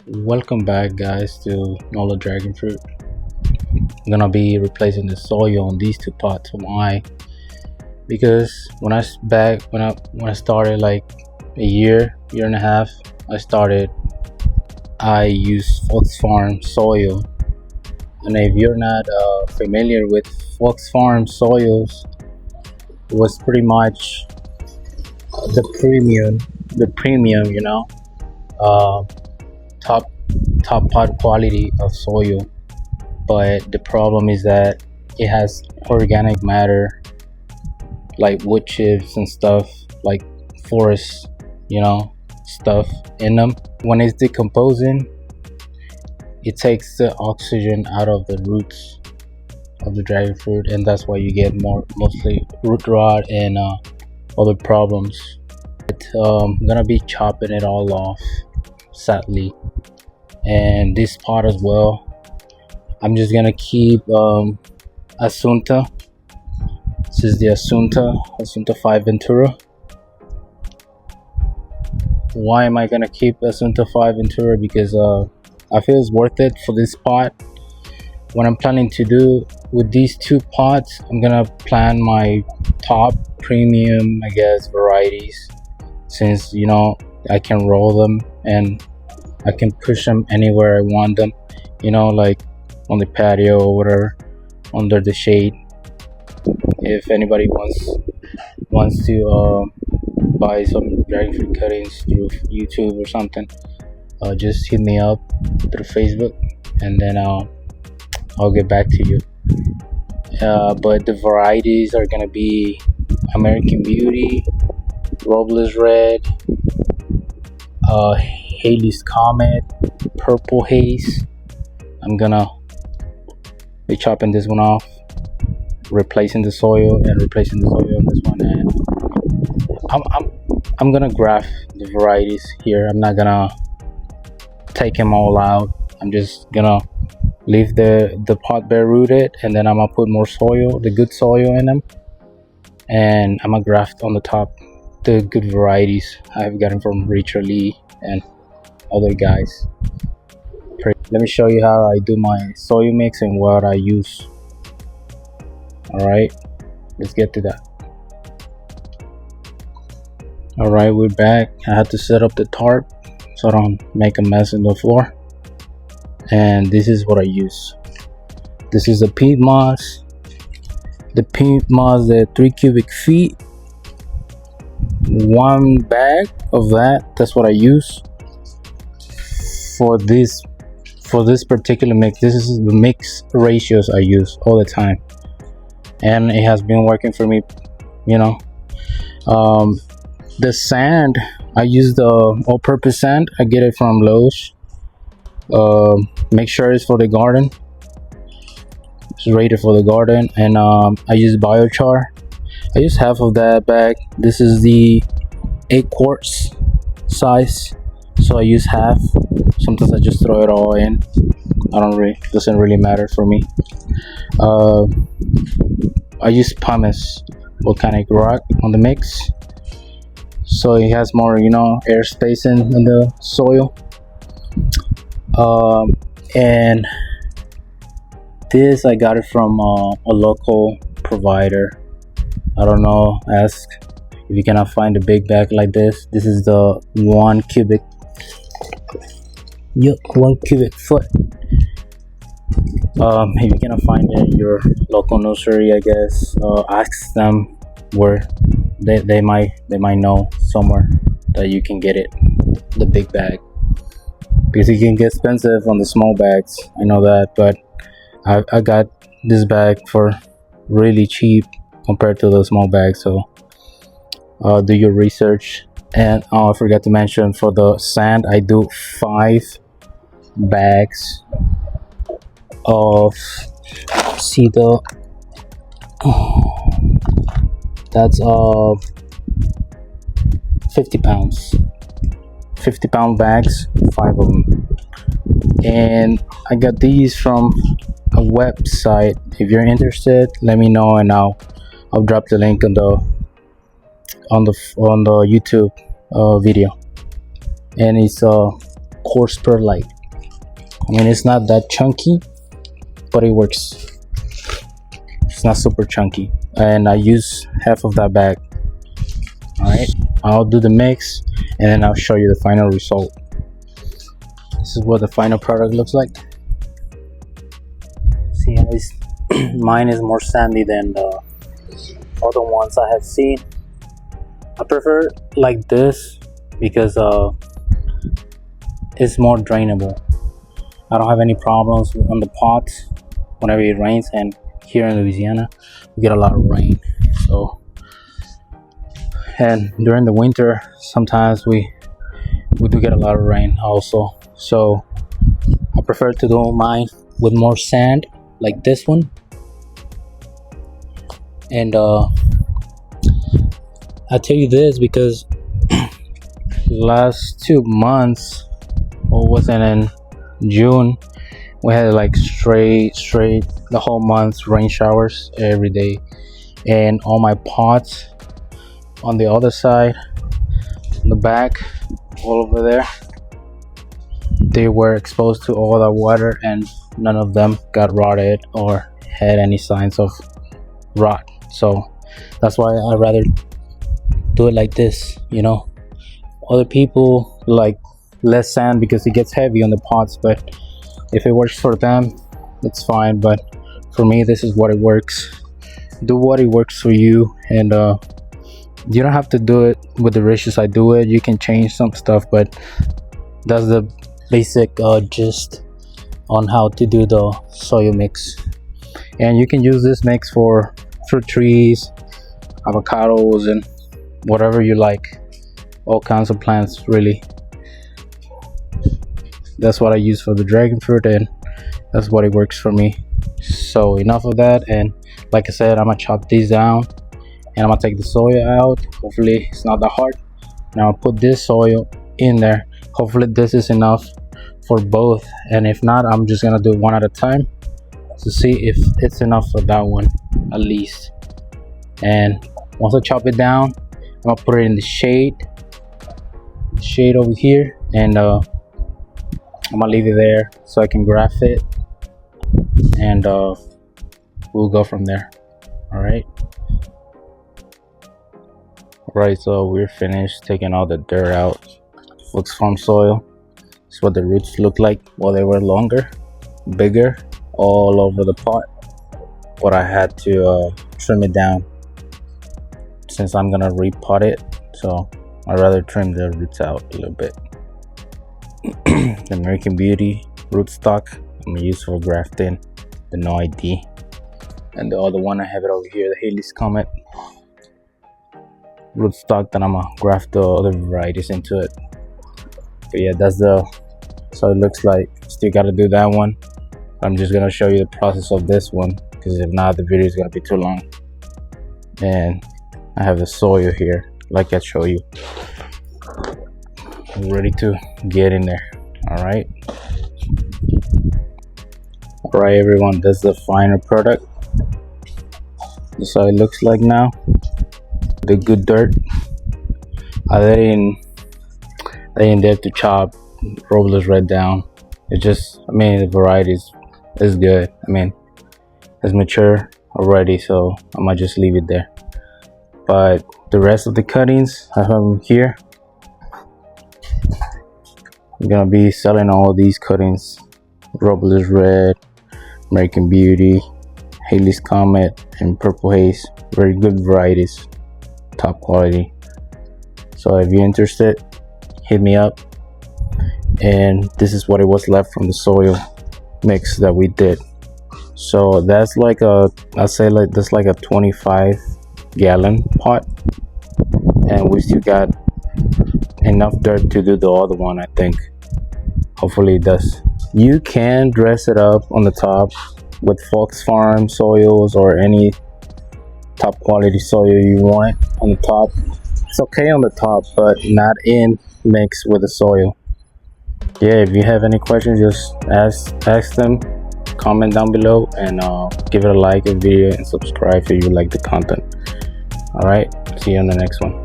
Welcome back, guys, to Nola Dragon Fruit. I'm gonna be replacing the soil on these two pots. Why? Because when I started like a year and a half, I used Fox Farm soil. And if you're not familiar with Fox Farm soils, it was pretty much the premium, uh, top pot quality of soil. But the problem is that it has organic matter like wood chips and stuff, like forest, stuff in them. When it's decomposing, it takes the oxygen out of the roots of the dragon fruit, and that's why you get mostly root rot and other problems. But I'm gonna be chopping it all off, sadly, and this pot as well. I'm just gonna keep Asunta. This is the Asunta 5 Ventura. Why am I gonna keep Asunta 5 Ventura? Because I feel it's worth it for this pot. What I'm planning to do with these two pots, I'm gonna plant my top premium, I guess, varieties, since I can roll them and I can push them anywhere I want them, like on the patio or whatever, under the shade. If anybody wants to buy some dragon fruit cuttings through YouTube or something, just hit me up through Facebook, and then I'll get back to you. But the varieties are gonna be American Beauty, Robles Red, Haley's Comet, Purple Haze. I'm gonna be chopping this one off, replacing the soil on this one, and I'm gonna graft the varieties here. I'm not gonna take them all out. I'm just gonna leave the pot bare rooted, and then I'm gonna put more soil, the good soil, in them, and I'm gonna graft on the top the good varieties I've gotten from Richard Lee and other guys. Let me show you how I do my soil mix and what I use. Alright, let's get to that. Alright, we're back. I had to set up the tarp so I don't make a mess in the floor. And this is what I use. This is the peat moss. The peat moss, the 3 cubic feet. 1 bag of that's what I use for this particular mix. This is the mix ratios I use all the time, and it has been working for me. The sand, I use the all-purpose sand. I get it from Lowe's. Make sure it's for the garden. It's rated for the garden. And I use biochar. I use half of that bag. This is the 8 quarts size, so I use half. Sometimes I just throw it all in. Doesn't really matter for me. I use pumice, volcanic rock, on the mix, so it has more air space in the soil. And this, I got it from a local provider. I don't know, ask if you cannot find a big bag like this. This is the 1 cubic foot. If you cannot find it in your local nursery, I guess ask them where they might know somewhere that you can get it, the big bag, because it can get expensive on the small bags. I know that, but I got this bag for really cheap compared to the small bags. So do your research. And I forgot to mention, for the sand, I do 5 bags of that's 50 pounds, 50-pound bags, 5 of them. And I got these from a website. If you're interested, let me know, and I'll drop the link on the YouTube video. And it's coarse perlite. I mean, it's not that chunky, but it works. It's not super chunky, and I use half of that bag. All right, I'll do the mix and then I'll show you the final result. This is what the final product looks like. See, at least mine is more sandy than the other ones I have seen. I prefer like this because it's more drainable. I don't have any problems on the pots whenever it rains, and here in Louisiana we get a lot of rain. So, and during the winter sometimes we do get a lot of rain also. So I prefer to do mine with more sand like this one. And I tell you this because last 2 months, or was it in June, we had like straight the whole month rain showers every day, and all my pots on the other side, in the back, all over there, they were exposed to all that water, and none of them got rotted or had any signs of rot. So that's why I rather do it like this. You know, other people like less sand because it gets heavy on the pots, but if it works for them, it's fine. But for me, this is what it works. Do what it works for you, and you don't have to do it with the ratios I do it. You can change some stuff, but that's the basic gist on how to do the soil mix. And you can use this mix for fruit trees, avocados, and whatever you like, all kinds of plants really. That's what I use for the dragon fruit, and that's what it works for me. So enough of that, and like I said, I'm gonna chop these down and I'm gonna take the soil out. Hopefully it's not that hard. Now I'll put this soil in there. Hopefully this is enough for both, and if not, I'm just gonna do it one at a time to see if it's enough for that one at least. And once I chop it down, I'm gonna put it in the shade over here, and I'm gonna leave it there so I can graft it, and we'll go from there. All right, so we're finished taking all the dirt out. Looks farm soil. It's what the roots look like while they were longer, bigger, all over the pot. But I had to trim it down since I'm gonna repot it, so I'd rather trim the roots out a little bit. The American Beauty rootstock I'm gonna use for grafting, the No ID, and the other one I have it over here, the Haley's Comet rootstock that I'm gonna graft the other varieties into it. But yeah, that's so it looks like. Still gotta do that one. I'm just gonna show you the process of this one, because if not, the video is gonna be too long. And I have the soil here, like I showed you. I'm ready to get in there. All right, everyone, that's the final product. This is how it looks like now. The good dirt. They ain't there to chop Robles Red down. It's just, I mean, the variety is good. I mean, it's mature already, so I might just leave it there. But the rest of the cuttings, I have them here. I'm gonna be selling all these cuttings: Robles Red, American Beauty, Haley's Comet, and Purple Haze. Very good varieties, top quality. So if you're interested, hit me up. And this is what it was left from the soil mix that we did. So that's like I'd say like that's like a 25-gallon pot, and we still got enough dirt to do the other one, I think. Hopefully it does. You can dress it up on the top with Fox Farm soils or any top quality soil you want on the top. It's okay on the top, but not in mix with the soil. Yeah, if you have any questions, just ask them, comment down below, and give it a like, a video, and subscribe if you like the content. All right, see you on the next one.